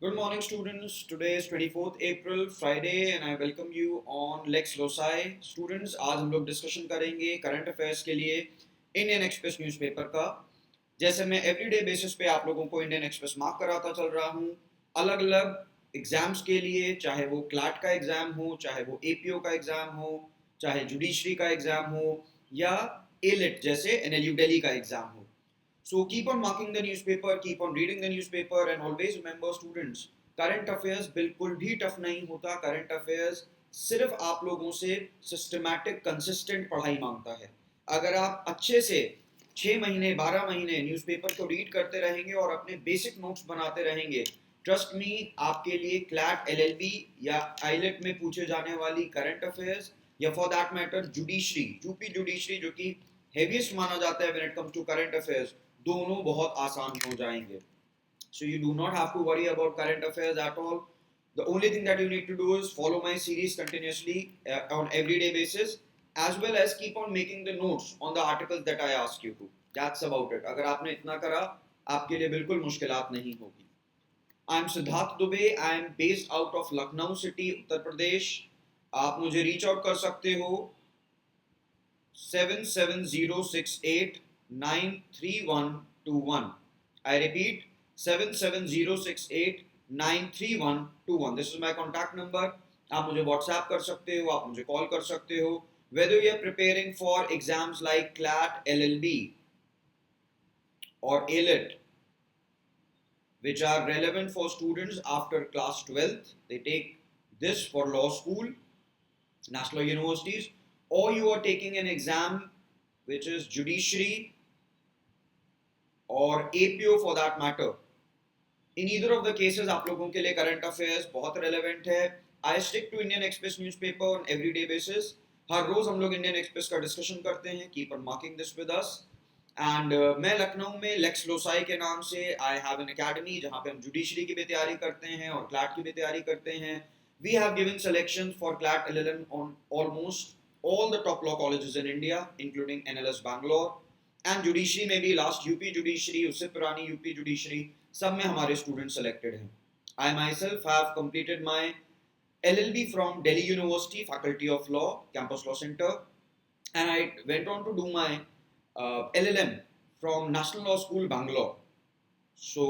Good morning, students. Today is 24th April, Friday, and I welcome you on Lex Loci. Students, आज हम लोग discussion करेंगे current affairs के लिए Indian Express newspaper का। जैसे मैं एवरीडे बेसिस पे आप लोगों को इंडियन एक्सप्रेस मार्क कराता चल रहा हूँ अलग अलग एग्जाम्स के लिए, चाहे वो क्लैट का एग्जाम हो, चाहे वो एपीओ का एग्जाम हो, चाहे जुडिशरी का एग्जाम हो या एलिट जैसे एनएलयू दिल्ली का एग्जाम हो। So keep on marking the newspaper, keep on reading the newspaper, and always remember, students, current affairs बिल्कुल भी टफ नहीं होता। करंट अफेयर्स सिर्फ आप लोगों से सिस्टमैटिक कंसिस्टेंट पढ़ाई मांगता है। अगर आप अच्छे से 6 महीने 12 महीने न्यूज़पेपर को रीड करते रहेंगे और अपने बेसिक नोट्स बनाते रहेंगे, ट्रस्ट मी, आपके लिए क्लैट एलएलबी या आईलेट में पूछे जाने वाली करंट अफेयर्स या for that matter judiciary, UP judiciary जो कि हेवीएस्ट माना जाता है when it comes to current affairs, दोनों बहुत आसान हो जाएंगे। So you do not have to worry about current affairs at all. The only thing that you need to do is follow my series continuously on everyday basis, as well as keep on making the notes on the articles that I ask you to. That's about it. अगर आपने इतना करा, आपके लिए बिल्कुल मुश्किलात नहीं होगी। I am Siddharth Dubey. I am based out of Lucknow City, Uttar Pradesh. आप मुझे रीच आउट कर सकते हो 7706893121। I repeat 7706893121। This is my contact number. आप मुझे WhatsApp कर सकते हो, आप मुझे कॉल कर सकते हो। Whether you are preparing for exams like CLAT, LLB or ALET, which are relevant for students after class 12th, they take this for law school, national universities, or you are taking an exam which is judiciary or APO for that matter. In either of the cases आप लोगों के लिए current affairs बहुत relevant है। I stick to Indian Express newspaper on everyday basis. हर रोज हम लोग इंडियन एक्सप्रेस का डिस्कशन करते हैं। Keep on marking this with us. And मैं लखनऊ में लेक्स लोसाई के नाम से आई हैव एन अकेडमी जहाँ पे हम जुडिशरी की भी तैयारी करते हैं और क्लैट की भी तैयारी करते हैं। We have given selection for CLAT LLM on almost all the top law colleges in India, including NLS Bangalore, and judiciary में भी लास्ट यूपी जुडिशरी, उससे पुरानी यूपी जुडिशरी, सब में हमारे स्टूडेंट सेलेक्टेड हैं। I myself have completed my LLB from Delhi University, Faculty of Law, Campus Law Center, and I went on to do my LLM from National Law School, Bangalore. So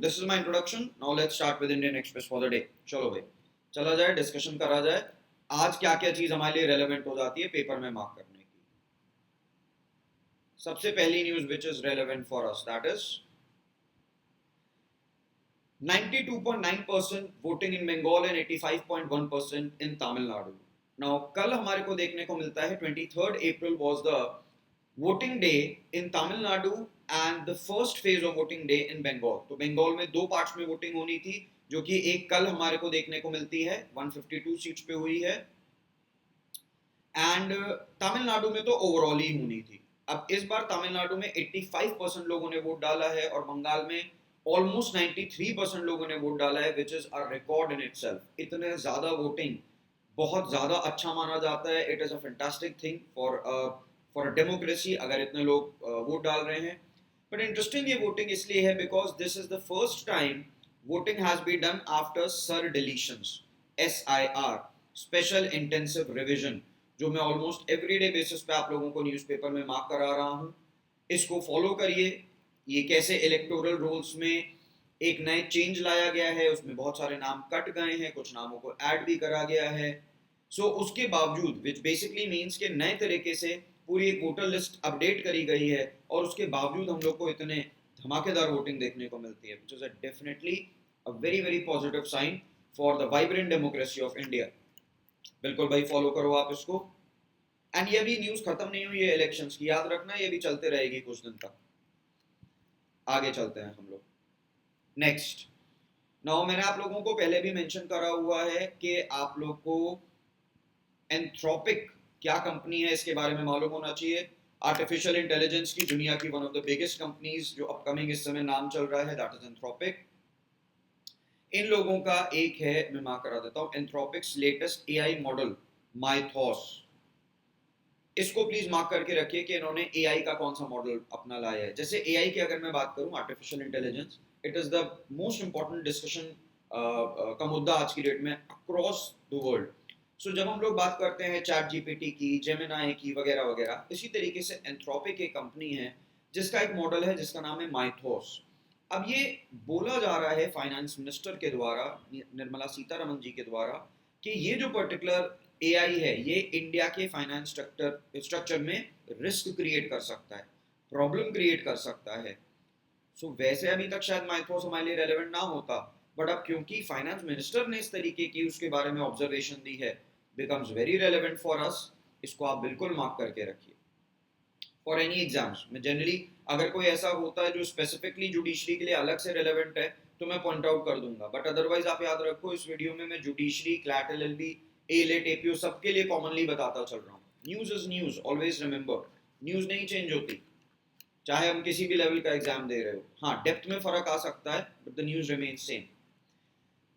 this is my introduction. Now let's start with Indian Express for the day. चलो भाई, चला जाए, discussion करा जाए। आज क्या क्या चीज़ हमारे लिए रेलेवेंट हो जाती है पेपर में मार्क करने की। सबसे पहली news which is relevant for us, that is 92.9% voting in Bengal and 85.1% in Tamil Nadu. Now कल हमारे को देखने को मिलता है 23rd April was the voting day in Tamil Nadu and the first phase of voting day in Bengal। तो बंगाल में दो पार्ट्स में वोटिंग होनी थी, जो कि एक कल हमारे को देखने को मिलती है, 152 सीट्स पे हुई है, एंड तमिलनाडु में तो ओवरऑल ही होनी थी। अब इस बार तमिलनाडु में 85% लोगों ने वोट डाला है और बंगाल में ऑलमोस्ट 93% लोगों ने वोट डाला है, which is a record in itself. इतने ज्यादा वोटिंग बहुत ज्यादा अच्छा माना जाता है। It is a fantastic thing for a democracy अगर इतने लोग वोट डाल रहे हैं। बट इंटरेस्टिंग ये वोटिंग इसलिए है because this is the first time voting has been done after SIR deletions, SIR, special intensive revision, जो मैं ऑलमोस्ट एवरीडे बेसिस पे आप लोगों को न्यूज़पेपर में मार्क करा रहा हूँ। इसको फॉलो करिए। ये कैसे इलेक्टोरल रोल्स में एक नए चेंज लाया गया है, उसमें बहुत सारे नाम कट गए हैं, कुछ नामों को ऐड भी करा गया है। उसके बावजूद विच बेसिकली मीन्स के नए तरीके से पूरी एक वोटर लिस्ट अपडेट करी गई है और उसके बावजूद हम लोग को इतने धमाकेदार वोटिंग देखने को मिलती है, which is definitely a very very positive sign for the vibrant democracy of India. बिल्कुल भाई, फॉलो करो आप इसको। एंड ये भी न्यूज खत्म नहीं हुई है इलेक्शंस की, याद रखना, ये भी चलते रहेगी कुछ दिन तक। आगे चलते हैं हम लोग नेक्स्ट। नाउ मैंने आप लोगों को पहले भी मेंशन करा हुआ है कि आप लोग को एंथ्रोपिक क्या कंपनी है इसके बारे में मालूम होना चाहिए। आर्टिफिशियल इंटेलिजेंस की दुनिया की one of the biggest companies जो अपकमिंग इस समय नाम चल रहा है, दैट इज एंथ्रोपिक। इन लोगों का एक है, मैं मार्क करा देता हूँ, एंथ्रोपिक्स लेटेस्ट AI मॉडल माइथॉस। इसको प्लीज मार्क करके रखिए कि इन्होंने AI का कौन सा मॉडल अपना लाया है। जैसे AI की अगर मैं बात करूं, artificial intelligence, it is the most important discussion का मुद्दा आज की डेट में अक्रॉस द वर्ल्ड। सो जब हम लोग बात करते हैं चैट जीपीटी की, जेमिनाई की वगैरह वगैरह, इसी तरीके से एंथ्रोपिक एक कंपनी है जिसका एक मॉडल है जिसका नाम है माइथोस। अब ये बोला जा रहा है फाइनेंस मिनिस्टर के द्वारा, निर्मला सीतारमन जी के द्वारा, कि ये जो पर्टिकुलर एआई है ये इंडिया के फाइनेंस स्ट्रक्चर में रिस्क क्रिएट कर सकता है, प्रॉब्लम क्रिएट कर सकता है। सो वैसे अभी तक शायद माइथोस हमारे लिए रेलेवेंट ना होता, बट अब क्योंकि फाइनेंस मिनिस्टर ने इस तरीके की उसके बारे में ऑब्जर्वेशन दी है, बिकम्स वेरी रेलेवेंट फॉर अस। इसको आप बिल्कुल मार्क करके रखिए फॉर एनी एग्जाम्स में। जनरली अगर कोई ऐसा होता है जो स्पेसिफिकली जुडिशरी के लिए अलग से रेलेवेंट है तो मैं पॉइंट आउट कर दूंगा, बट अदरवाइज आप याद रखो इस वीडियो में मैं judiciary, CLAT LLB, AILET, APO सबके लिए कॉमनली बताता चल रहा हूँ। News is news, always remember, news नहीं चेंज होती चाहे हम किसी भी लेवल का एग्जाम दे रहे हो। हाँ, डेप्थ में फर्क आ सकता है but the news remains same.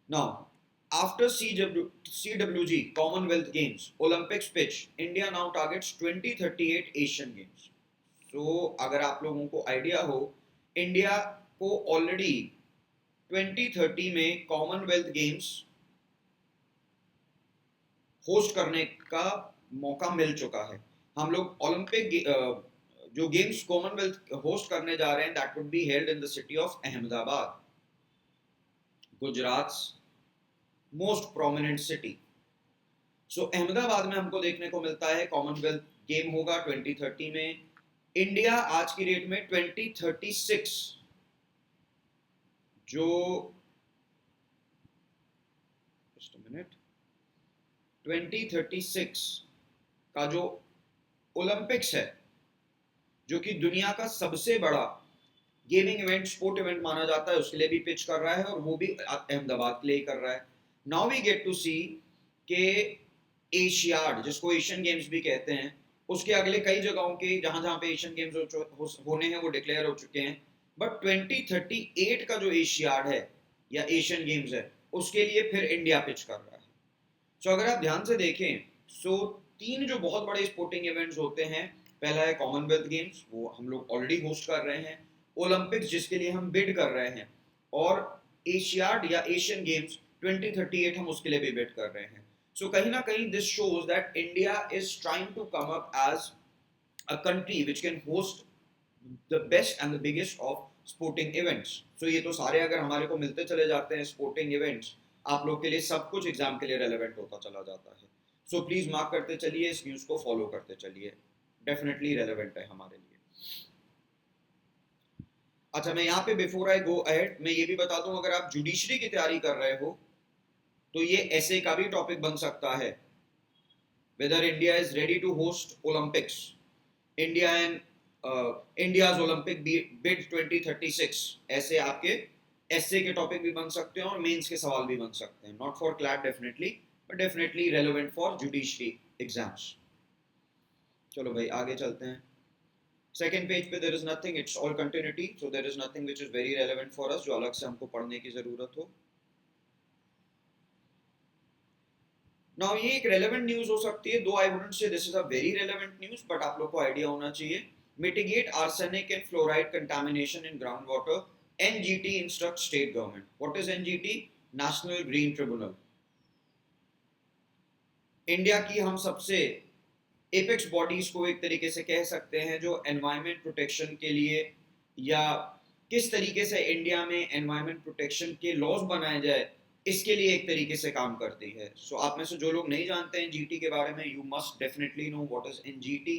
Now after CWG Commonwealth Games, Olympics pitch, India now targets 2038 Asian Games. So अगर आप लोगों को आइडिया हो, इंडिया को ऑलरेडी 2030 में कॉमनवेल्थ गेम्स होस्ट करने का मौका मिल चुका है। हम लोग ओलंपिक जो गेम्स कॉमनवेल्थ होस्ट करने जा रहे हैं, that would be held in the city of Ahmedabad, Gujarat most prominent city. So Ahmedabad में हमको देखने को मिलता है कॉमनवेल्थ गेम होगा 2030 में। इंडिया आज की डेट में 2036 जो जस्ट अ मिनट 2036 का जो ओलंपिक्स है, जो कि दुनिया का सबसे बड़ा गेमिंग इवेंट, स्पोर्ट इवेंट माना जाता है, उसके लिए भी पिच कर रहा है और वो भी अहमदाबाद के लिए ही कर रहा है। नाउ वी गेट टू सी के एशियाड, जिसको एशियन गेम्स भी कहते हैं, उसके अगले कई जगहों के जहां जहां पे एशियन गेम्स होने हैं वो डिक्लेयर हो चुके हैं, बट 2038 का जो एशियाड है या एशियन गेम्स है उसके लिए फिर इंडिया पिच कर रहा है। सो अगर आप ध्यान से देखें, सो तीन जो बहुत बड़े स्पोर्टिंग इवेंट्स होते हैं, पहला है कॉमनवेल्थ गेम्स, वो हम लोग ऑलरेडी होस्ट कर रहे हैं, ओलंपिक्स जिसके लिए हम बिड कर रहे हैं, और एशियाड या एशियन गेम्स 2038 हम उसके लिए भी बिड कर रहे हैं। सो कहीं ना कहीं this shows that India is trying to come up as a country which can host the best and the biggest of sporting events. So ये तो सारे अगर हमारे को मिलते चले जाते हैं स्पोर्टिंग इवेंट्स, आप लोग के लिए सब कुछ एग्जाम के लिए रेलेवेंट होता चला जाता है। सो प्लीज मार्क करते चलिए, इस न्यूज को फॉलो करते चलिए, डेफिनेटली रेलेवेंट है हमारे लिए। अच्छा, मैं यहाँ पे बिफोर आई गो अहेड मैं ये भी बता दूं, अगर आप जुडिशरी की तैयारी कर रहे हो तो ये ऐसे का भी टॉपिक बन सकता है, whether India is ready to host Olympics, India and India's Olympic bid 2036, ऐसे आपके एसए के टॉपिक भी बन सकते हैं और मेंस के सवाल भी बन सकते हैं, not for CLAT definitely, but definitely relevant for judiciary exams. चलो भाई आगे चलते हैं। सेकेंड पेज पे there is nothing, it's all continuity, so there is nothing which is very relevant for us जो अलग से हमको पढ़ने की जरूरत हो। नाउ ये एक रेलेवेंट न्यूज हो सकती है, दो I wouldn't say this is a very relevant news, but आप लोग को आइडिया होना चाहिए। Mitigate arsenic and fluoride contamination in ground water, NGT instruct state government. What is NGT? National green tribunal. India की हम सबसे एपेक्स बॉडीज को एक तरीके से कह सकते हैं जो एनवायरमेंट प्रोटेक्शन के लिए, या किस तरीके से इंडिया में एनवायरमेंट प्रोटेक्शन के लॉज बनाए जाए, इसके लिए एक तरीके से काम करती है। सो आप में से जो लोग नहीं जानते हैं जीटी के बारे में, you must definitely no what is NGT.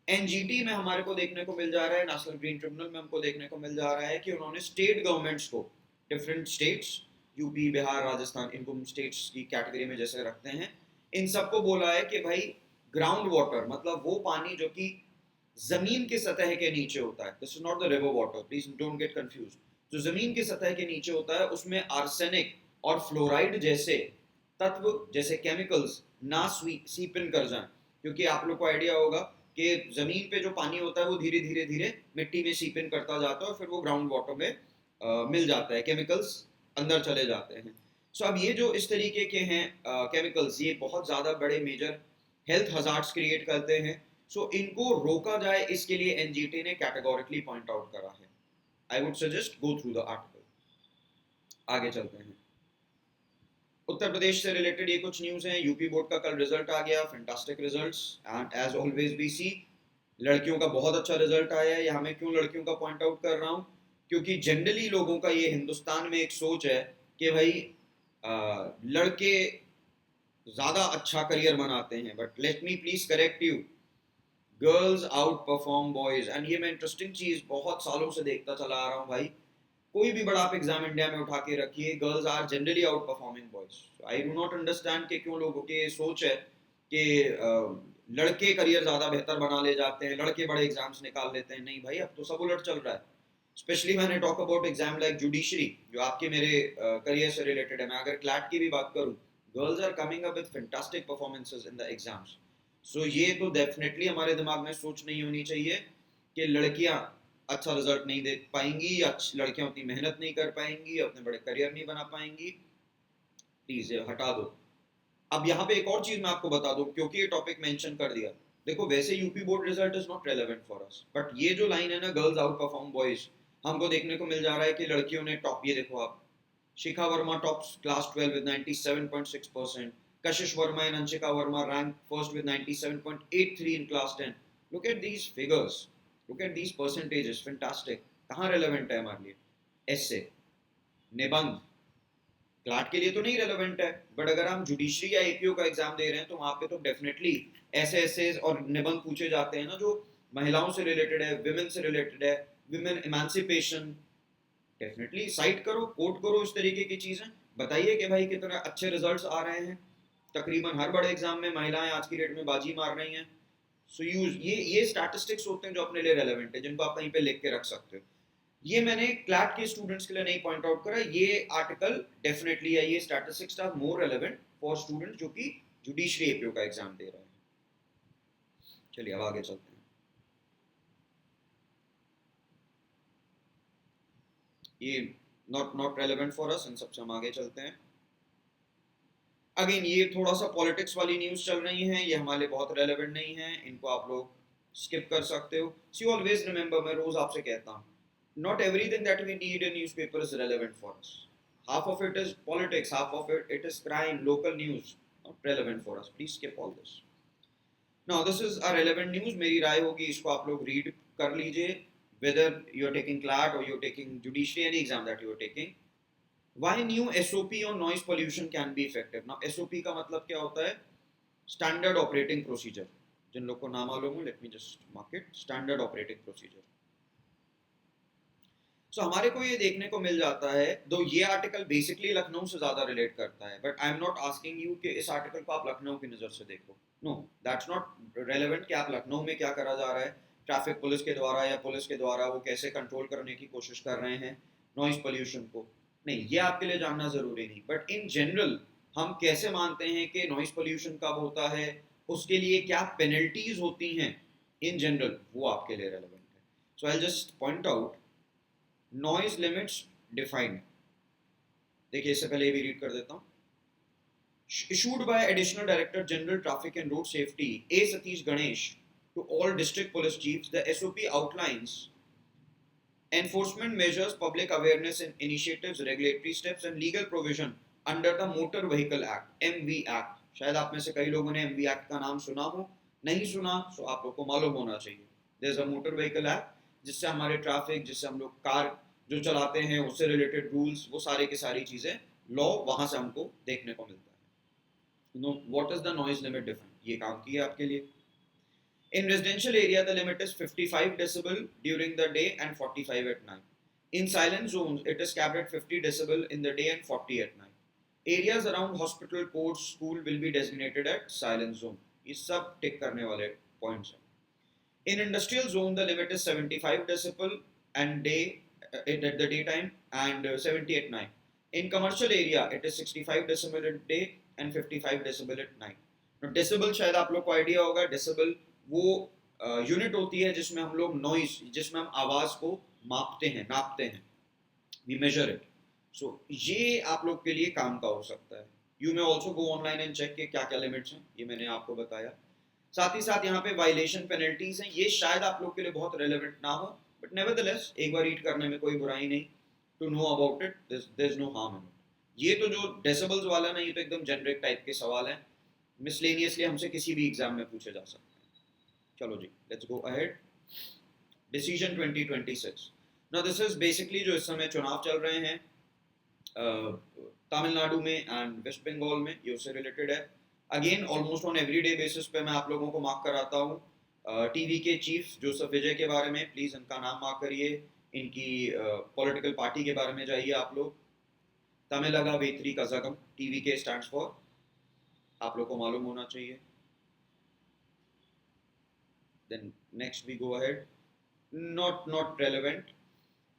NGT में हमारे को देखने को मिल जा रहा है, नेशनल ग्रीन ट्रिब्यूनल में हमको देखने को मिल जा रहा है कि उन्होंने स्टेट गवर्नमेंट्स को, different states, UP, Bihar, Rajasthan, इनको स्टेट्स की कैटेगरी में जैसे रखते हैं, इन सबको बोला है कि भाई ग्राउंड वाटर मतलब वो पानी जो कि जमीन के सतह के नीचे होता है, this is not the river water, please don't get confuse, जो जमीन के सतह के नीचे होता है उसमें आर्सेनिक और फ्लोराइड जैसे तत्व, जैसे केमिकल्स ना सीप इन कर जाएं, क्योंकि आप लोग को आइडिया होगा कि जमीन पे जो पानी होता है वो धीरे धीरे धीरे मिट्टी में सीप इन करता जाता है और फिर वो ग्राउंड वाटर में मिल जाता है, केमिकल्स अंदर चले जाते हैं। सो अब ये जो इस तरीके के हैं केमिकल्स, ये बहुत ज़्यादा बड़े मेजर हेल्थ हजार्ड्स क्रिएट करते हैं। सो इनको रोका जाए, इसके लिए एनजीटी ने कैटेगोरिकली पॉइंट आउट करा है। आई would suggest go through the article. आगे चलते हैं। उत्तर प्रदेश से रिलेटेड ये कुछ न्यूज़ हैं। यूपी बोर्ड का कल रिजल्ट आ गया, fantastic results, and as always we see लड़कियों का बहुत अच्छा रिजल्ट आया है। यहाँ मैं क्यों लड़कियों का पॉइंट आउट कर रहा हूँ, क्योंकि जनरली लोगों का ये हिंदुस्तान में एक सोच है कि भाई लड़के ज़्यादा अच्छा करियर बनाते हैं, but let me please correct you, girls out perform boys. And ये मैं इंटरेस्टिंग चीज़ बहुत सालों से देखता चला आ रहा हूँ भाई। कोई भी बड़ा आप एग्जाम इंडिया में उठा के रखिए, girls are generally outperforming boys. I do not understand कि क्यों लोगों की सोच है कि लड़के करियर ज़्यादा बेहतर बना ले जाते हैं, लड़के बड़े एग्जाम्स निकाल लेते हैं। नहीं भाई, अब तो सब उलट चल रहा है। स्पेशली मैंने talk about exam like judiciary, जो आपके मेरे करियर से रिलेटेड है। मैं अगर क्लैट की भी बात करूँ, girls are coming up with fantastic performances in the exams. So ये तो डेफिनेटली हमारे दिमाग में सोच नहीं होनी चाहिए कि लड़कियां अच्छा रिजल्ट नहीं दे पाएंगी, लड़कियां उतनी मेहनत नहीं कर पाएंगी, अपने बड़े करियर नहीं बना पाएंगी। प्लीज हटा दो। अब यहाँ पे एक और चीज मैं आपको बता दूं, क्योंकि ये टॉपिक मेंशन कर दिया। देखो, वैसे UP board result is not relevant for us, but ये जो लाइन है ना, गर्ल्स आउट परफॉर्म बॉयज, हमको देखने को मिल जा रहा है कि लड़कियों ने टॉप, ये देखो आप, शिखा Verma tops class 12 with 97.6%. Kashish Verma and Anshika Verma ranked first with 97.83 in class 10. Look at these figures. Look at these percentages. Fantastic. कहाँ relevant है हमारे लिए? Essay, निबंध, क्लाट के लिए तो नहीं रेलेवेंट है, बट अगर हम जुडिशरी या एपीओ का एग्जाम दे रहे हैं तो वहाँ पे तो डेफिनेटली ऐसे ऐसे और निबंध पूछे जाते हैं ना, जो महिलाओं से रिलेटेड है, विमेन से रिलेटेड है, विमेन इमांसिपेशन। डेफिनेटली साइट करो, कोट करो, इस तरीके की चीजें बताइए कि भाई कितना अच्छे रिजल्ट्स आ रहे हैं। तकरीबन हर बड़े एग्जाम में महिलाएं आज की डेट में बाजी मार रही हैं। सो यूज ये स्टैटिस्टिक्स होते हैं जो अपने लिए रेलेवेंट है, जिनको आप कहीं पे लिख के रख सकते हो। ये मैंने क्लैट के स्टूडेंट्स के लिए नहीं पॉइंट आउट करा, ये आर्टिकल डेफिनेटली है, ये statistics are more relevant for student जो कि जुडिशरी एपीओ का एग्जाम दे रहे हैं। चलिए अब आगे चलते हैं। ये not not relevant for us, इन सबसे हम आगे चलते हैं। अगेन ये थोड़ा सा पॉलिटिक्स वाली न्यूज़ चल रही हैं, ये हमारे लिए बहुत रेलेवेंट नहीं है, इनको आप लोग स्किप कर सकते हो। सी ऑलवेज रिमेंबर, मैं रोज आपसे कहता हूँ, not everything that we need in newspaper is relevant for us. Half of it is politics, half of it is crime, local news, not relevant for us. Please skip all this. Now this is a relevant news, मेरी राय होगी, इसको आप लोग read कर लीजिए, whether you are taking CLAT or you are taking judiciary, any exam that you are taking. Why new SOP on noise pollution can be effective? Now SOP का मतलब क्या होता है? Standard operating procedure. जिन लोग को ना मालूम हो, let me just mark it, standard operating procedure. सो हमारे को ये देखने को मिल जाता है, दो ये आर्टिकल बेसिकली लखनऊ से ज़्यादा रिलेट करता है, but I am not asking you कि इस आर्टिकल को आप लखनऊ की नज़र से देखो। नो, दैट्स नॉट रेलेवेंट कि आप लखनऊ में क्या करा जा रहा है, ट्रैफिक पुलिस के द्वारा या पुलिस के द्वारा वो कैसे कंट्रोल करने की कोशिश कर रहे हैं नॉइज पोल्यूशन को। नहीं, ये आपके लिए जानना ज़रूरी नहीं, बट इन जनरल हम कैसे मानते हैं कि नॉइज पोल्यूशन कब होता है, उसके लिए क्या पेनल्टीज होती हैं इन जनरल, वो आपके लिए रेलेवेंट है। So I just point out noise limits defined. देखिए, इससे पहले भी रीड कर देता हूँ। Issued by Additional Director General Traffic and Road Safety A. Satish Ganesh to all district police chiefs, the SOP outlines enforcement measures, public awareness and initiatives, regulatory steps and legal provision under the Motor Vehicle Act MV Act. शायद आप में से कई लोगों ने MV Act का नाम सुना हो, नहीं सुना तो आप लोग को मालूम होना चाहिए। There's a Motor Vehicle Act जिससे हमारे ट्रैफिक, जिससे हम लोग कार जो चलाते हैं उससे रिलेटेड रूल्स, वो सारे की सारी चीज़ें, लॉ वहाँ से हमको देखने को मिलता है। No, what is the noise limit define, ये काम किया आपके लिए। In residential area, the limit is 55 decibel during the day and 45 at night. In silent zones, it is capped at 50 decibel in the day and 40 at night. Areas around hospital, courts, school will be designated at silent zone. ये सब टिक करने वाले points हैं। In industrial zone, the limit is 75 decibel and day at the daytime and 70 at night. In commercial area, it is 65 decibel at day and 55 decibel at night. Now, decibel शायद आप लोग को idea होगा, decibel वो unit होती है जिसमें हम लोग नॉइज, जिसमें हम आवाज को मापते हैं, नापते हैं, वी मेजर इट। सो ये आप लोग के लिए काम का हो सकता है। You may also go online and check के क्या क्या लिमिट्स हैं, ये मैंने आपको बताया। साथ ही साथ यहाँ पे वायलेशन पेनल्टीज हैं, ये शायद आप लोग के लिए बहुत रेलेवेंट ना हो, बट नेवरदलेस एक बार रीड करने में कोई बुराई नहीं, to know about it, there is no harm in it. ये तो जो डेसिबल्स वाला ना, ये तो एकदम जेनरिक टाइप के सवाल हैं, मिसलेनियसली हमसे किसी भी एग्जाम में पूछे जा सकते हैं। चलो जी, let's go ahead. Decision 2026। Now this is basically जो इस समय चुनाव चल रहे हैं तमिलनाडु में एंड वेस्ट बंगाल में, ये उससे रिलेटेड है। Again almost on everyday basis पे मैं आप लोगों को मार्क कराता हूँ। टीवी के चीफ जोसेफ विजय के बारे में प्लीज़ इनका नाम मार्क करिए, इनकी पॉलिटिकल पार्टी के बारे में जाइए आप लोग। तमिलगा वेत्री कजागम, टीवी के स्टैंड्स फॉर, आप लोग को मालूम होना चाहिए। Then next we go ahead, not relevant.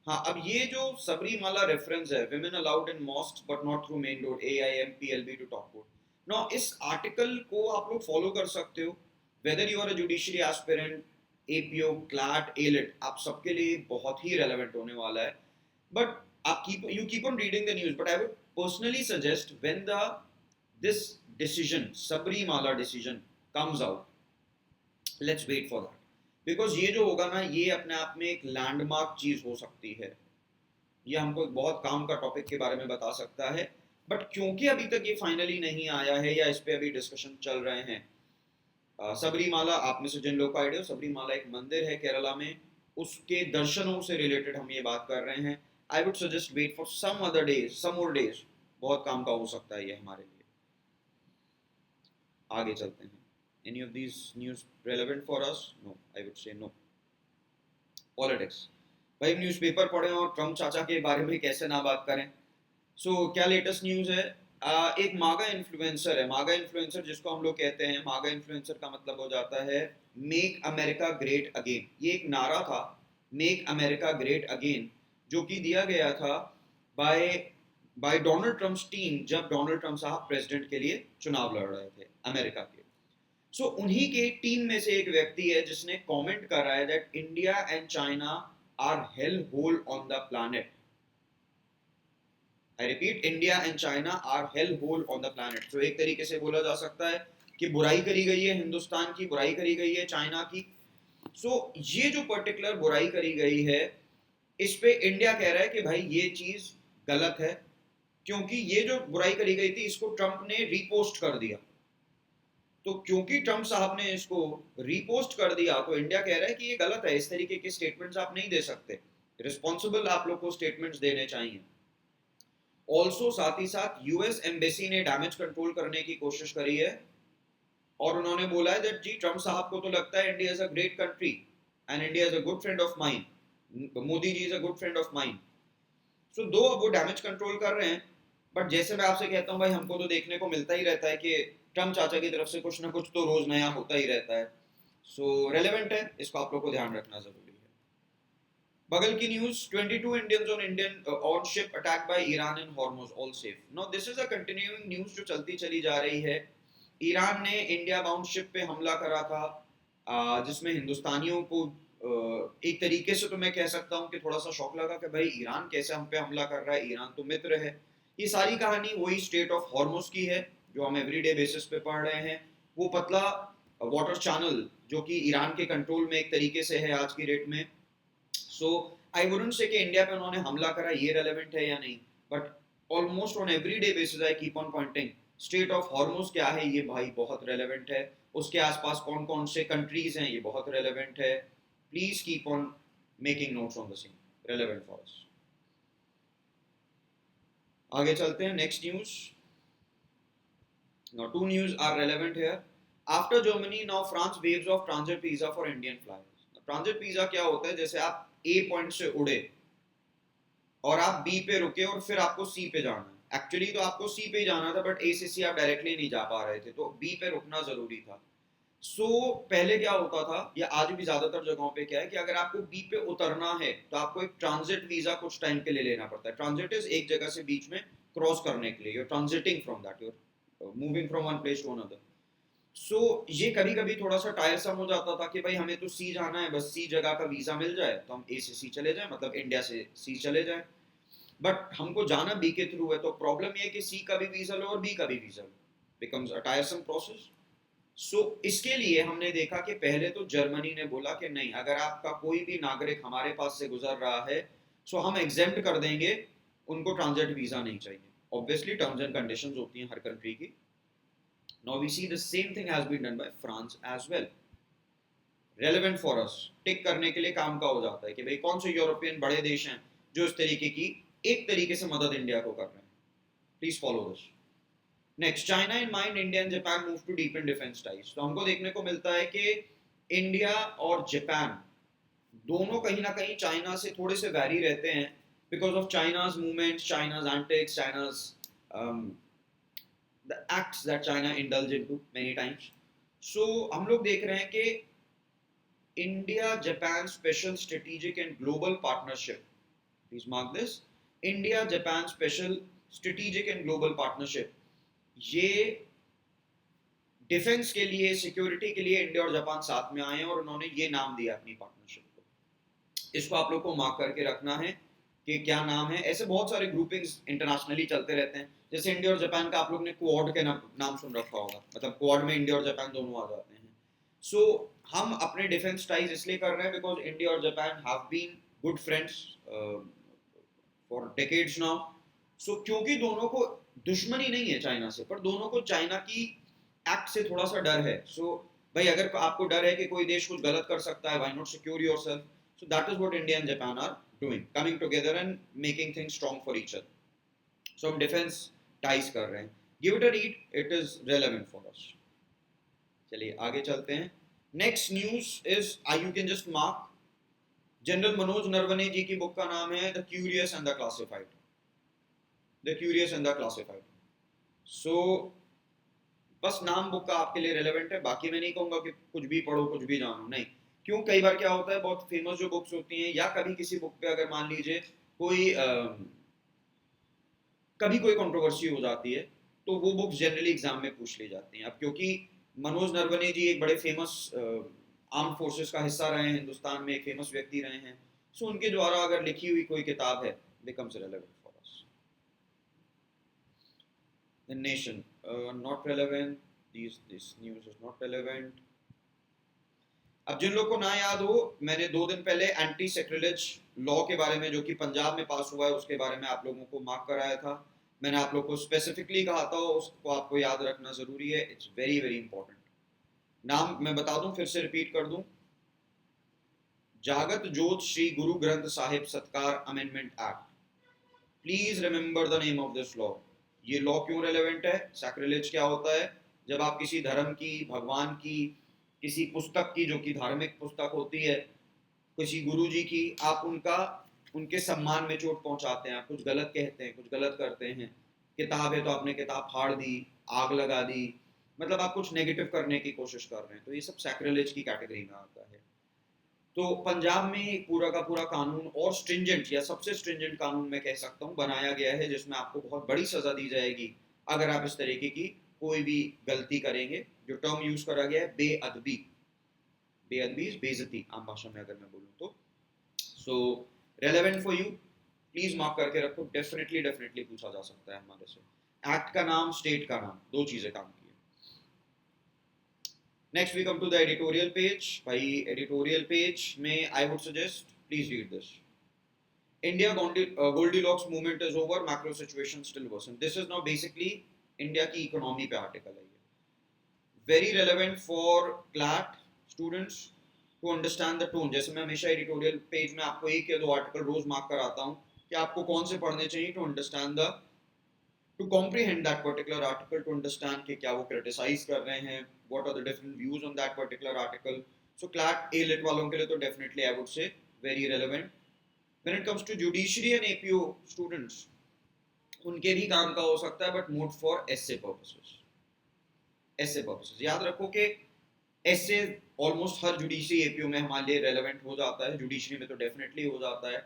हाँ, अब ये जो सबरीमाला रेफरेंस है, women allowed in mosque but not through main road, AIMPLB to top court. No, इस आर्टिकल को आप लोग फॉलो कर सकते हो, whether you are a judiciary aspirant, APO, CLAT, AILET, आप सबके लिए बहुत ही रेलेवेंट होने वाला है। बट आप keep on reading the news, but I would personally suggest when the this decision, Sabarimala decision comes out, let's wait for that, because ये जो होगा ना, ये अपने आप में एक लैंडमार्क चीज हो सकती है। ये हमको एक बहुत काम का टॉपिक के बारे में बता सकता है। बट क्योंकि अभी तक ये फाइनली नहीं आया है या इस पे अभी डिस्कशन चल रहे हैं, सबरीमाला, आप में से जिन लोग को आइडिया हो, सबरीमाला एक मंदिर है केरला में, उसके दर्शनों से रिलेटेड हम ये बात कर रहे हैं। I would suggest wait for some other days, some more days, बहुत काम का हो सकता है ये हमारे लिए। आगे चलते हैं। Any of these news relevant for us? No, I would say no. Politics, भाई न्यूज़पेपर पढ़ें और ट्रम्प चाचा के बारे में कैसे ना बात करें। क्या लेटेस्ट न्यूज़ है? एक मागा इन्फ्लुएंसर है, मागा इन्फ्लुएंसर जिसको हम लोग कहते हैं, मागा इन्फ्लुएंसर का मतलब हो जाता है मेक अमेरिका ग्रेट अगेन। ये एक नारा था, मेक अमेरिका ग्रेट अगेन, जो कि दिया गया था by by Donald Trump's team, जब डोनाल्ड ट्रम्प साहब प्रेसिडेंट के लिए चुनाव लड़ रहे थे अमेरिका के। उन्हीं के टीम में से एक व्यक्ति है जिसने कमेंट करा है that India and China are hell hole on the planet. I repeat, India and China are hell hole on the planet. तो एक तरीके से बोला जा सकता है कि बुराई करी गई है हिंदुस्तान की, बुराई करी गई है चाइना की। ये जो पर्टिकुलर बुराई करी गई है, इस पे इंडिया कह रहा है कि भाई ये चीज गलत है, क्योंकि ये जो बुराई करी गई थी इसको ट्रंप ने रीपोस्ट कर दिया। तो क्योंकि ट्रंप साहब ने इसको रीपोस्ट कर दिया, तो इंडिया कह रहा है कि ये गलत है, इस तरीके के स्टेटमेंट्स आप नहीं दे सकते, रिस्पॉन्सिबल आप लोग को स्टेटमेंट्स देने चाहिए। ऑल्सो साथ ही साथ यूएस एम्बेसी ने डैमेज कंट्रोल करने की कोशिश करी है, और उन्होंने बोला है दैट जी ट्रंप साहब को तो लगता है India is a great country and India is a good friend of mine, Modi ji is a good friend of mine. दो अब वो डैमेज कंट्रोल कर रहे हैं। बट जैसे मैं आपसे कहता हूँ भाई, हमको तो देखने को मिलता ही रहता है कि ट्रम्प चाचा की तरफ से कुछ ना कुछ तो रोज नया होता ही रहता है। रेलेवेंट है, इसको आप लोग को ध्यान रखना जरूरी है। बगल की news, 22 Indians on Indian on ship attack by Iran in Hormuz, all safe. No, this is a continuing news जो चलती चली जा रही है। ईरान ने इंडिया बाउंड शिप पे हमला करा था, जिसमें हिंदुस्तानियों को एक तरीके से तो मैं कह सकता हूँ कि थोड़ा सा शौक लगा कि भाई ईरान कैसे हम पे हमला कर रहा है, ईरान तो मित्र है। ये सारी कहानी वही स्टेट ऑफ हॉर्मुज की है जो हम एवरीडे बेसिस पे पढ़ रहे हैं। वो पतला वाटर चैनल जो कि ईरान के कंट्रोल में एक तरीके से है आज की डेट में। आई वुडंट से कि इंडिया पे उन्होंने हमला करा ये रेलेवेंट है या नहीं, but almost on everyday basis I keep on pointing strait of Hormuz क्या है, ये भाई बहुत रेलेवेंट है। उसके आसपास कौन कौन से कंट्रीज हैं, ये बहुत रेलेवेंट है। Please keep on making notes on the same, relevant for अस। आगे चलते हैं, next news. Now, two news are relevant here. After Germany, now France waves off transit visa for Indian flyers. Transit visa क्या होता है? जैसे आप ए point से उड़े और आप बी पे रुके और फिर आपको सी पे जाना है। एक्चुअली तो आपको सी पे ही जाना था, बट ए से सी आप डायरेक्टली नहीं जा पा रहे थे, तो बी पे रुकना जरूरी था। पहले क्या होता था, या आज भी ज्यादातर जगहों पे क्या है कि अगर आपको बी पे उतरना है तो आपको एक ट्रांजिट वीजा कुछ टाइम के लिए लेना पड़ता है। ट्रांजिट इज एक जगह से बीच में क्रॉस करने के लिए, you're transiting from that, you're moving from one place to another. ये कभी कभी थोड़ा सा टायरसम हो जाता था कि भाई हमें तो सी जाना है, बस सी जगह का वीजा मिल जाए तो हम ए से सी चले जाए, मतलब इंडिया से सी चले जाए। बट हमको जाना बी के थ्रू है, तो प्रॉब्लम ये है कि सी का भी वीजा लो और बी का भी visa low, becomes a टायरसम process. इसके लिए हमने देखा कि पहले तो जर्मनी ने बोला कि नहीं, अगर आपका कोई भी नागरिक हमारे पास से गुजर रहा है, हम एग्जेम्प्ट कर देंगे, उनको ट्रांजिट वीजा नहीं चाहिए। ऑब्वियसली टर्म्स एंड कंडीशंस होती हैं हर कंट्री की. Now we see the same thing has been done by France as well. Relevant for us, tick करने के लिए काम का हो जाता है कि भाई कौन से यूरोपियन बड़े देश हैं जो इस तरीके की एक तरीके से मदद इंडिया को कर रहे हैं. Please follow this. Next, China in mind India and Japan move to deep in defence ties. तो हमको देखने को मिलता है कि इंडिया और जापान दोनों कहीं ना कहीं चाइना से थोड़े से वैरी रहते हैं because of China's movements, China's antics, China's the acts that China indulge into many times. So हम लोग देख रहे हैं कि India Japan special strategic and global partnership, please mark this, India Japan special strategic and global partnership, ये defence के लिए, security के लिए इंडिया और जापान साथ में आए हैं और उन्होंने ये नाम दिया अपनी पार्टनरशिप को. इसको आप लोग को मार्क करके रखना है कि क्या नाम है. ऐसे बहुत सारे ग्रुपिंग्स इंटरनेशनली चलते रहते हैं. जैसे इंडिया और जापान का आप लोग ने क्वाड के नाम सुन रखा होगा, मतलब क्वाड में इंडिया और जापान दोनों आ जाते हैं. सो हम अपने डिफेंस टाइज इसलिए कर रहे हैं बिकॉज इंडिया और Japan have been good friends for decades now. So क्योंकि दोनों को दुश्मनी नहीं है चाइना से, पर दोनों को चाइना की एक्ट से थोड़ा सा डर है. सो भाई अगर आपको डर है कि कोई देश कुछ गलत कर सकता है, why not secure yourself. So that is what India and Japan are doing, coming together and making things strong for each other. So हम डिफेंस टाइज कर रहे हैं. Give it a read, it is relevant for us. चलिए आगे चलते हैं. Next news is, you can just mark, general Manoj Naravane ji की book का नाम है the curious and the classified. The curious and the classified. So बस नाम बुक का आपके लिए रेलेवेंट है. बाकी मैं नहीं कहूंगा कि कुछ भी पढ़ो, कुछ भी जानो, नहीं. क्यों, कई बार क्या होता है, बहुत फेमस जो बुक्स होती हैं या कभी किसी बुक पे अगर मान लीजिए कोई कभी कोई कंट्रोवर्सी हो जाती है तो वो बुक्स जनरली एग्जाम में पूछ ली जाती हैं. अब क्योंकि मनोज नरवणे जी एक बड़े फेमस आर्म फोर्सेस का हिस्सा रहे हैं, हिंदुस्तान में एक फेमस व्यक्ति रहे हैं, सो उनके द्वारा अगर लिखी हुई कोई किताब है, becomes relevant for us. The nation, not relevant. This news is not relevant. अब जिन लोग को ना याद हो, मैंने 2 दिन पहले एंटी सेक्रिलेज लॉ के बारे में जो कि पंजाब में पास हुआ है उसके बारे में आप लोगों को मार्क कराया था. मैंने आप लोग को स्पेसिफिकली कहा था उसको आपको याद रखना जरूरी है. It's very very important. नाम मैं बता दूं, फिर से रिपीट कर दूं, जागत जोत श्री गुरु ग्रंथ साहिब सत्कार amendment act. Please remember the name of this law. ये लॉ क्यों रेलेवेंट है? सैक्रिलेज क्या होता है? जब आप किसी धर्म की, भगवान की, किसी पुस्तक की जो कि धार्मिक पुस्तक होती है, किसी गुरु जी की, आप उनके सम्मान में चोट पहुंचाते हैं, आप कुछ गलत कहते हैं, कुछ गलत करते हैं. किताब है तो आपने किताब फाड़ दी, आग लगा दी, मतलब आप कुछ नेगेटिव करने की कोशिश कर रहे हैं, तो ये सब सैक्रिलेज की कैटेगरी में आता है. तो पंजाब में पूरा का पूरा कानून और स्ट्रिंजेंट या सबसे स्ट्रिंजेंट कानून मैं कह सकता हूँ बनाया गया है, जिसमें आपको बहुत बड़ी सजा दी जाएगी अगर आप इस तरीके की कोई भी गलती करेंगे. जो टर्म यूज करा गया है बेअदबी, बेअदबी बेइज्जती आम भाषा में अगर मैं बोलूँ तो. So relevant for you, please mark करके रखो. डेफिनेटली डेफिनेटली पूछा जा सकता है हमारे से. एक्ट का नाम, स्टेट का नाम, दो चीजें काम की है. Next we come to the editorial page. भाई एडिटोरियल पेज में I would suggest please read this. India Goldilocks movement is over, macro situation still worsen. This is now basically India की इकोनॉमी पे आर्टिकल है ये. Very relevant for CLAT students to understand the tone. जैसे मैं हमेशा editorial page में आपको एक या दो आर्टिकल रोज मार्क कराता हूँ कि आपको कौन से पढ़ने चाहिए to understand the, to comprehend that particular article, to understand कि क्या वो criticize कर रहे हैं, what are the different views on that particular article. So CLAT A lit वालों के लिए तो definitely I would say very relevant. When it comes to judiciary and APO students, उनके भी काम का हो सकता है, but more for essay purposes. essay purposes याद रखो कि essay ऑलमोस्ट हर जुडिशरी एपीओ में हमारे लिए रेलेवेंट हो जाता है, जुडिशरी में तो डेफिनेटली हो जाता है.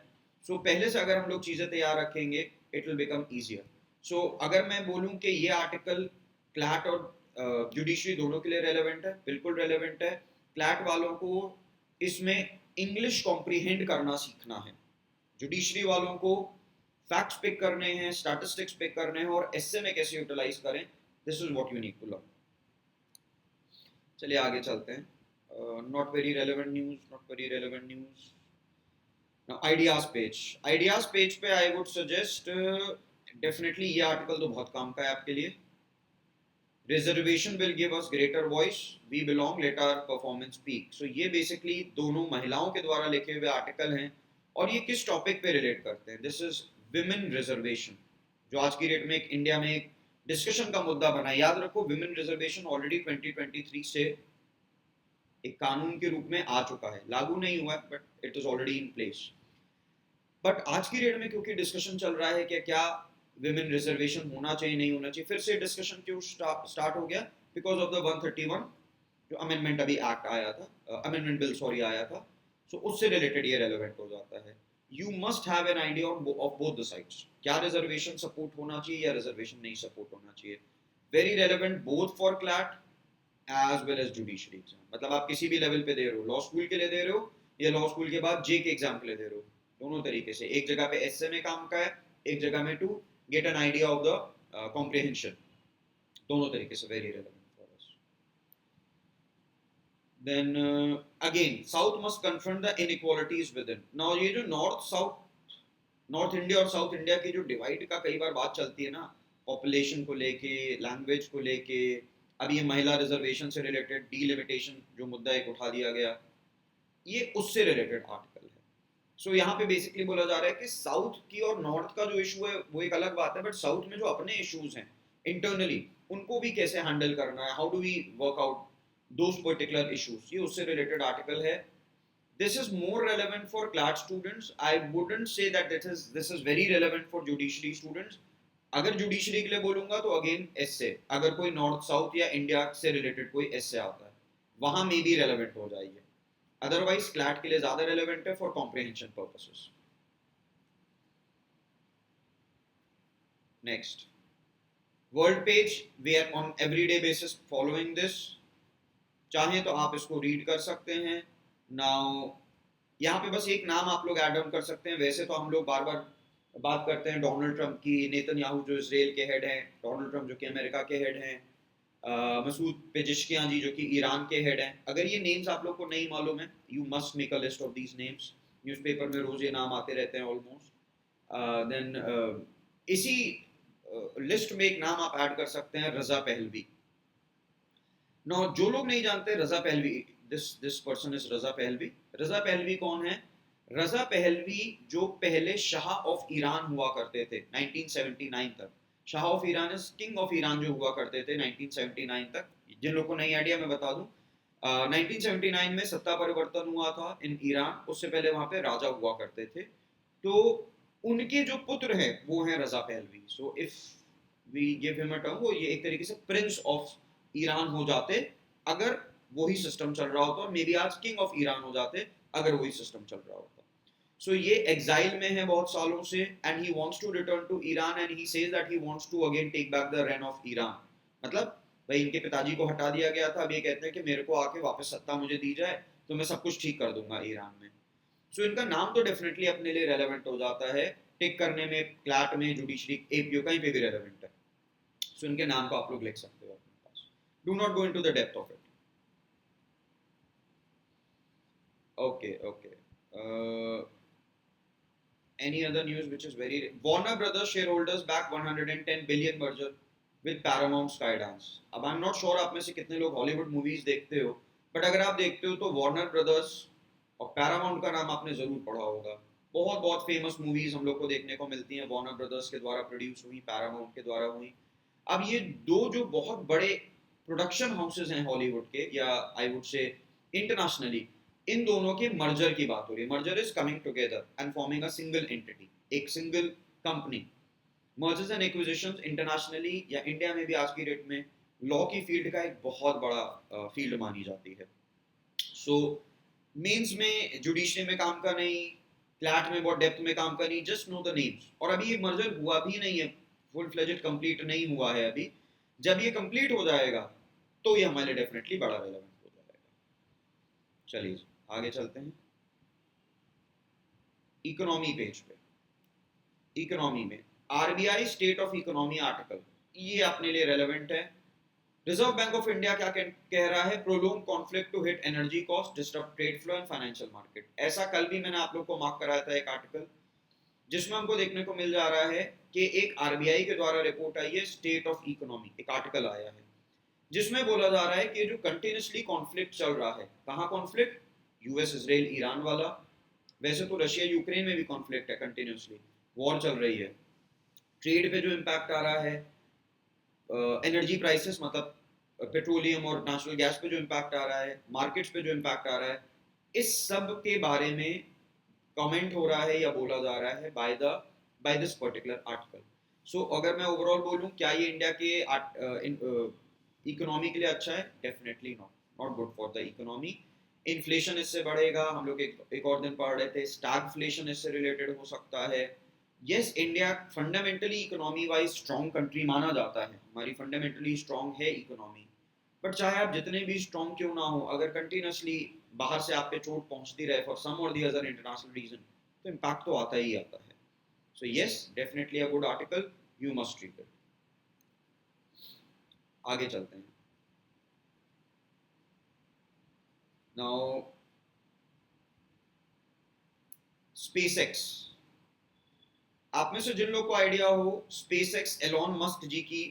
सो पहले से अगर हम लोग चीज़ें तैयार रखेंगे इट विल बिकम ईजियर. सो अगर मैं बोलूँ कि ये आर्टिकल क्लैट और जुडिशरी दोनों के लिए रेलेवेंट है, बिल्कुल रेलेवेंट है. क्लैट वालों को इसमें इंग्लिश कॉम्प्रीहेंड करना सीखना है. जुडिशरी वालों को फैक्ट्स पिक करने हैं, स्टैटिस्टिक्स पिक करने हैं और एसए में कैसे यूटिलाइज करें. This is what you need to learn. चलिए आगे चलते हैं. Not very relevant news, not very relevant news. Now ideas page पे I would suggest डेफिनेटली ये आर्टिकल तो बहुत काम का है आपके लिए। Reservation will give us greater voice, we belong, let our performance peak. So ये बेसिकली दोनों महिलाओं के द्वारा लिखे हुए आर्टिकल हैं, और ये किस टॉपिक पे रिलेट करते हैं? दिस इज विमेन रिजर्वेशन, जो आज की डेट में एक इंडिया में एक डिस्कशन का मुद्दा बना है। याद रखो, विमेन रिजर्वेशन ऑलरेडी 2023 से एक कानून के रूप में आ चुका है, लागू नहीं हुआ है, but it is already in place. But आज की डेट में क्योंकि डिस्कशन चल रहा है कि क्या विमेन रिजर्वेशन होना चाहिए नहीं होना चाहिए, फिर से डिस्कशन क्यों स्टार्ट हो गया? बिकॉज ऑफ द 131 जो अमेंडमेंट अभी एक्ट आया था, अमेंडमेंट बिल सॉरी आया था। सो उससे रिलेटेड ये रेलेवेंट हो जाता है। You must have an idea of both the sides, क्या रिजर्वेशन सपोर्ट होना चाहिए या रिजर्वेशन नहीं सपोर्ट होना चाहिए। Very relevant both for CLAT as well as judiciary exam. मतलब आप किसी भी लेवल पे दे रहे हो, लॉ स्कूल के लिए दे रहे हो या लॉ स्कूल के बाद जे के एग्जाम के लिए दे रहे हो, दोनों तरीके से। एक जगह पे एसए में काम का है, एक जगह में to get an idea of the comprehension, दोनों तरीके से very relevant for us. Then again south must confront the inequalities within. Now ये जो नॉर्थ इंडिया और साउथ इंडिया की जो डिवाइड का कई बार बात चलती है ना, पॉपुलेशन को लेके, लैंग्वेज को लेके, अब ये महिला रिजर्वेशन से रिलेटेड डीलिमिटेशन जो मुद्दा एक उठा दिया गया, ये उससे रिलेटेड आर्टिकल है। सो यहाँ पे बेसिकली बोला जा रहा है कि साउथ की और नॉर्थ का जो इशू है वो एक अलग बात है, बट साउथ में जो अपने इश्यूज हैं इंटरनली, उनको भी कैसे हैंडल करना है, how do we work out those particular issues, ये उससे रिलेटेड आर्टिकल है। This is more relevant for CLAT students. I wouldn't say that this is very relevant for judiciary students. अगर जुडिशरी के लिए बोलूंगा तो अगेन एसए, अगर कोई नॉर्थ साउथ या इंडिया से रिलेटेड कोई एसए आता है वहां में भी रेलेवेंट हो जाएगी। अदरवाइज क्लैट के लिए ज्यादा रेलेवेंट है for comprehension purposes. Next, world page, we are on everyday basis following this. चाहें तो आप इसको रीड कर सकते हैं। नाउ यहाँ पे बस एक नाम आप लोग ऐड ऑन कर सकते हैं। वैसे तो हम लोग बार बार बात करते हैं डोनाल्ड ट्रंप की, नेतन्याहू जो इसराइल के हेड हैं, डोनाल्ड ट्रंप जो कि अमेरिका के हेड हैं, मसूद पेजिशकियान जी जो कि ईरान के हेड हैं। अगर ये नेम्स आप लोग को नहीं मालूम है, you must make a list of these names. Newspaper में रोज ये नाम आते रहते हैं ऑलमोस्ट। देन इसी लिस्ट में एक नाम आप ऐड कर सकते हैं, रजा पहलवी। नो, जो लोग नहीं जानते Reza Pahlavi, this person is Reza Pahlavi. Reza Pahlavi कौन है? रजा पहलवी जो पहले शाह ऑफ ईरान हुआ करते थे 1979 तक। Shah of Iran is king of Iran जो हुआ करते थे 1979 तक। जिन लोगों को नहीं आइडिया मैं बता दूं, 1979 में सत्ता परिवर्तन हुआ था इन ईरान, उससे पहले वहां पे राजा हुआ करते थे। तो उनके जो पुत्र हैं वो हैं Reza Pahlavi. So if we give him a term, वो ये एक तरीके से प्रिंस ऑफ ईरान हो जाते अगर वही सिस्टम चल रहा होता, और मे बी आज किंग ऑफ ईरान हो जाते अगर वही सिस्टम चल रहा होता। सो ये एग्जाइल में है बहुत सालों से, and he wants to return to Iran, and he says that he wants to again take back the reign of Iran. मतलब भाई इनके पिताजी को हटा दिया गया था, अब ये कहते हैं कि मेरे को आके वापस सत्ता मुझे दी जाए तो मैं सब कुछ ठीक कर दूंगा ईरान में। सो इनका नाम तो डेफिनेटली अपने लिए रेलेवेंट हो जाता है, टिक करने में, क्लैट में, जुडिशरी, एपीओ कहीं पे भी रेलेवेंट है। सो इनके नाम को आप लोग लिख सकते हो अपने पास। Do not go into the depth of it. Okay, okay. Any other news which is very... Warner Brothers shareholders back 110 billion merger with Paramount Skydance. अब I'm not sure आप में से कितने लोग हॉलीवुड मूवीज देखते हो, बट अगर आप देखते हो तो वार्नर ब्रदर्स और पैरामाउंट का नाम आपने जरूर पढ़ा होगा। बहुत बहुत फेमस मूवीज हम लोग को देखने को मिलती हैं, वार्नर ब्रदर्स के द्वारा प्रोड्यूस हुई, पैरामाउंट के द्वारा हुई। अब ये दो जो बहुत बड़े प्रोडक्शन हाउसेज हैं हॉलीवुड के, या आई वुड से इंटरनेशनली, इन दोनों के मर्जर की बात हो रही है। Merger is coming together and forming a single entity, एक single company. Mergers and acquisitions internationally या इंडिया में भी आज की डेट में लॉ की फील्ड का एक बहुत बड़ा फील्ड मानी जाती है। सो मेंस में, जुडिशरी में काम का नहीं, क्लैट में बहुत डेप्थ में काम का नहीं, जस्ट नो द नेम्स। और अभी ये मर्जर हुआ भी नहीं है, फुल फ्लेजेड कंप्लीट नहीं हुआ है अभी। जब ये कंप्लीट हो जाएगा तो ये हमारे डेफिनेटली बड़ा रेलेवेंट हो जाएगा। चलिए आगे चलते हैं। इकोनॉमी पेज पे, इकोनॉमी में RBI state of economy article, ये अपने लिए रेलेवेंट है। रिजर्व बैंक ऑफ इंडिया क्या कह रहा है? Prolong conflict to hit energy cost, disturb trade flow and financial market. ऐसा कल भी मैंने आप लोग को मार्क कराया था एक आर्टिकल, जिसमें हमको देखने को मिल जा रहा है कि एक आरबीआई के द्वारा रिपोर्ट आई है, स्टेट ऑफ इकोनॉमी, एक आर्टिकल आया है जिसमें बोला जा रहा है कि जो कंटिन्यूसली कॉन्फ्लिक्ट चल रहा है, कहाँ कॉन्फ्लिक्ट, यूएस इसराइल ईरान वाला, वैसे तो रशिया यूक्रेन में भी कॉन्फ्लिक्ट है, कंटिन्यूसली वॉर चल रही है, ट्रेड पे जो इम्पैक्ट आ रहा है, एनर्जी प्राइसेस मतलब पेट्रोलियम और नेचुरल गैस पे जो इम्पैक्ट आ रहा है, मार्केट्स पे जो इम्पैक्ट आ रहा है, इस सब के बारे में कमेंट हो रहा है या बोला जा रहा है बाय दिस पर्टिकुलर आर्टिकल। सो अगर मैं ओवरऑल बोलूं क्या ये इंडिया के इकोनॉमी के लिए अच्छा है, definitely not good for the economy. Inflation इससे बढ़ेगा, हम लोग एक और दिन पढ़ रहे थे स्टैगफ्लेशन इससे रिलेटेड हो सकता है। Yes, India fundamentally economy wise strong country माना जाता है, हमारी फंडामेंटली स्ट्रॉन्ग है इकोनॉमी, बट चाहे आप जितने भी स्ट्रॉन्ग क्यों ना हो, अगर कंटिन्यूसली बाहर से आप पे चोट पहुंचती रहे फॉर सम और दी अदर इंटरनेशनल रीजन, तो इम्पैक्ट तो आता ही आता है। So yes, definitely a good article, you must read it. आगे चलते हैं। नाउ स्पेसएक्स, आप में से जिन लोग को आइडिया हो, स्पेसएक्स एलॉन मस्क जी की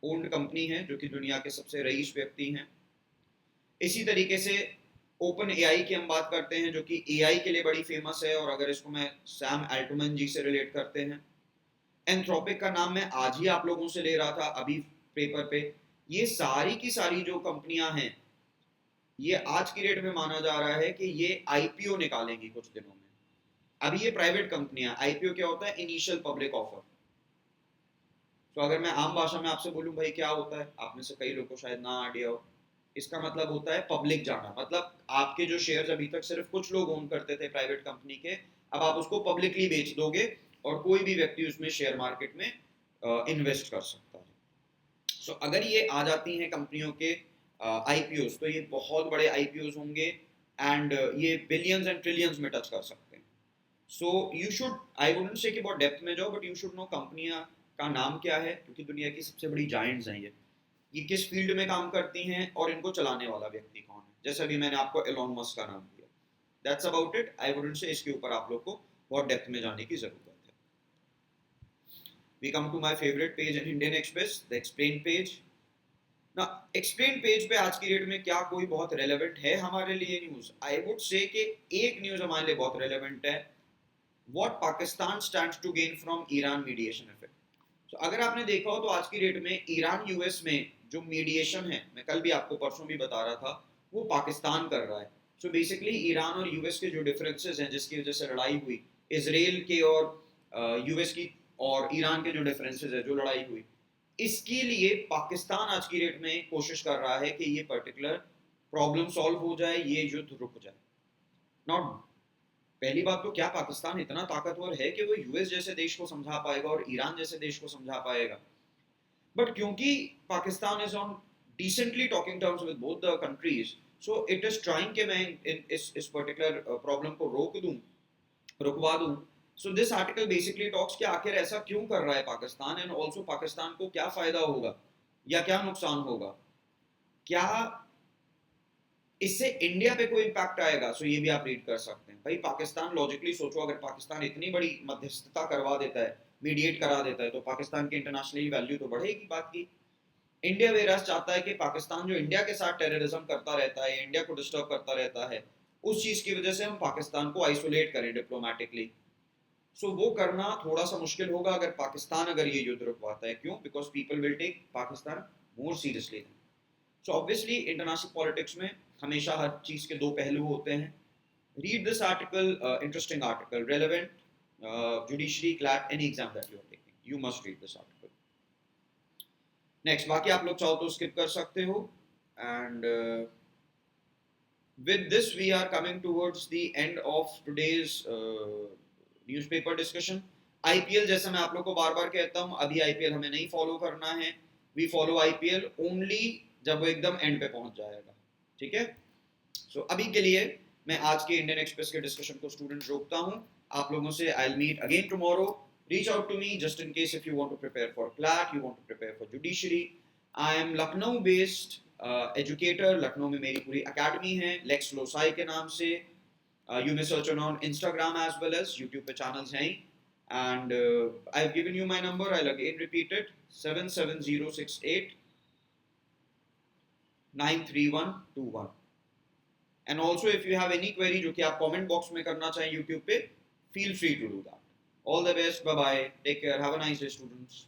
ओन्ड कंपनी है, जो कि दुनिया के सबसे रईस व्यक्ति हैं। इसी तरीके से ओपन एआई की हम बात करते हैं, जो कि एआई के लिए बड़ी फेमस है, और अगर इसको मैं सैम अल्टमैन जी से रिलेट करते हैं। एंथ्रोपिक का नाम मैं आज ही आप लोगों से ले रहा था अभी पेपर पे। ये सारी की सारी जो कंपनियां हैं, ये आज की डेट में माना जा रहा है कि ये आईपीओ निकालेंगी कुछ दिनों में। अभी ये प्राइवेट कंपनियां, आईपीओ क्या होता है, इनिशियल पब्लिक ऑफर। तो अगर मैं आम भाषा में आपसे बोलूं भाई क्या होता है, आप में से कई लोगों को शायद ना आइडिया हो। इसका मतलब होता है पब्लिक जाना, मतलब आपके जो शेयर्स अभी तक सिर्फ कुछ लोग ओन करते थे प्राइवेट कंपनी के, अब आप उसको पब्लिकली बेच दोगे और कोई भी व्यक्ति उसमें शेयर मार्केट में इन्वेस्ट कर सकता है। सो अगर ये आ जाती हैं कंपनियों के आईपीओस, तो ये बहुत बड़े आईपीओस होंगे, एंड ये बिलियंस एंड ट्रिलियंस में टच कर सकते हैं। So you should, I wouldn't say कि बहुत डेप्थ में जाओ, बट यू शुड नो कंपनियां का नाम क्या है, क्योंकि दुनिया की सबसे बड़ी जायंट्स हैं ये किस फील्ड में काम करती हैं और इनको चलाने वाला व्यक्ति कौन है। जैसे अभी मैंने आपको एलॉन मस्क का नाम दिया, that's about it. I wouldn't say इसके ऊपर आप लोग को बहुत डेप्थ में जाने की जरूरत है। We come to my favourite page in Indian Express, the explain page. ना, एक्सप्लेन पेज पे आज की डेट में क्या कोई बहुत रेलेवेंट है हमारे लिए न्यूज? आई वुड से कि एक न्यूज हमारे लिए बहुत रेलेवेंट है, what Pakistan stands to gain from Iran mediation effect. तो अगर आपने देखा हो तो आज की डेट में ईरान यूएस में जो मीडिएशन है, मैं कल भी आपको परसों भी बता रहा था, वो पाकिस्तान कर रहा है। सो बेसिकली ईरान और यूएस के जो डिफरेंसेस हैं, जिसकी वजह से लड़ाई हुई, इसराइल के और यूएस की और ईरान के जो डिफरेंसेस है, जो लड़ाई हुई, इसके लिए पाकिस्तान आज की डेट में कोशिश कर रहा है कि ये पर्टिकुलर प्रॉब्लम सॉल्व हो जाए, ये युद्ध रुक जाए। नॉट, पहली बात तो क्या पाकिस्तान इतना ताकतवर है कि वो यूएस जैसे देश को समझा पाएगा और ईरान जैसे देश को समझा पाएगा? बट क्योंकि Pakistan is on decently talking terms with both the countries, so it is trying कि मैं इस पर्टिकुलर प्रॉब्लम को रुकवा दूं। So this article basically talks कि आखिर ऐसा क्यों कर रहा है पाकिस्तान, एंड ऑल्सो पाकिस्तान को क्या फायदा होगा या क्या नुकसान होगा, क्या इससे इंडिया पे कोई इम्पैक्ट आएगा। सो ये भी आप रीड कर सकते हैं। भाई पाकिस्तान, लॉजिकली सोचो, अगर पाकिस्तान इतनी बड़ी मध्यस्थता करवा देता है, मीडिएट करा देता है, तो पाकिस्तान की इंटरनेशनली वैल्यू तो बढ़ेगी बात की। इंडिया वेरास चाहता है कि पाकिस्तान जो इंडिया के साथ टेररिज्म करता रहता है, इंडिया को डिस्टर्ब करता रहता है, उस चीज की वजह से हम पाकिस्तान को आइसोलेट करें डिप्लोमेटिकली। सो वो करना थोड़ा सा मुश्किल होगा अगर पाकिस्तान अगर ये युद्ध रुकवाता है। क्यों? Because people will take Pakistan more seriously. So obviously international politics में हमेशा हर चीज के दो पहलू होते हैं। Read this article, interesting article, relevant, judiciary, CLAT, any exam that you are taking, you must read this article. Next, बाकी आप लोग चाहो तो स्किप कर सकते हो। And with this we are coming towards the end of today's newspaper discussion. IPL, जैसे मैं आप लोग को बार बार कहता हूं, अभी आईपीएल हमें नहीं फॉलो करना है। वी फॉलो आईपीएल ओनली जब वो एकदम एंड पे पहुंच जाएगा, ठीक है? सो अभी के लिए मैं आज के इंडियन एक्सप्रेस के डिस्कशन को स्टूडेंट रोकता हूं। आप लोगों से I will meet again tomorrow. Reach out to me just in case if you want to prepare for CLAT, you want to prepare for judiciary. I am Lucknow based educator. Lucknow में मेरी पूरी academy है lakes loci के नाम से। You may search on Instagram as well as YouTube पे channels हैं। and I've given you my number. I'll again repeat it: 77068 93121. And also, if you have any query जो कि आप comment box में करना चाहें YouTube पे, feel free to do that. All the best. Bye bye. Take care. Have a nice day, students.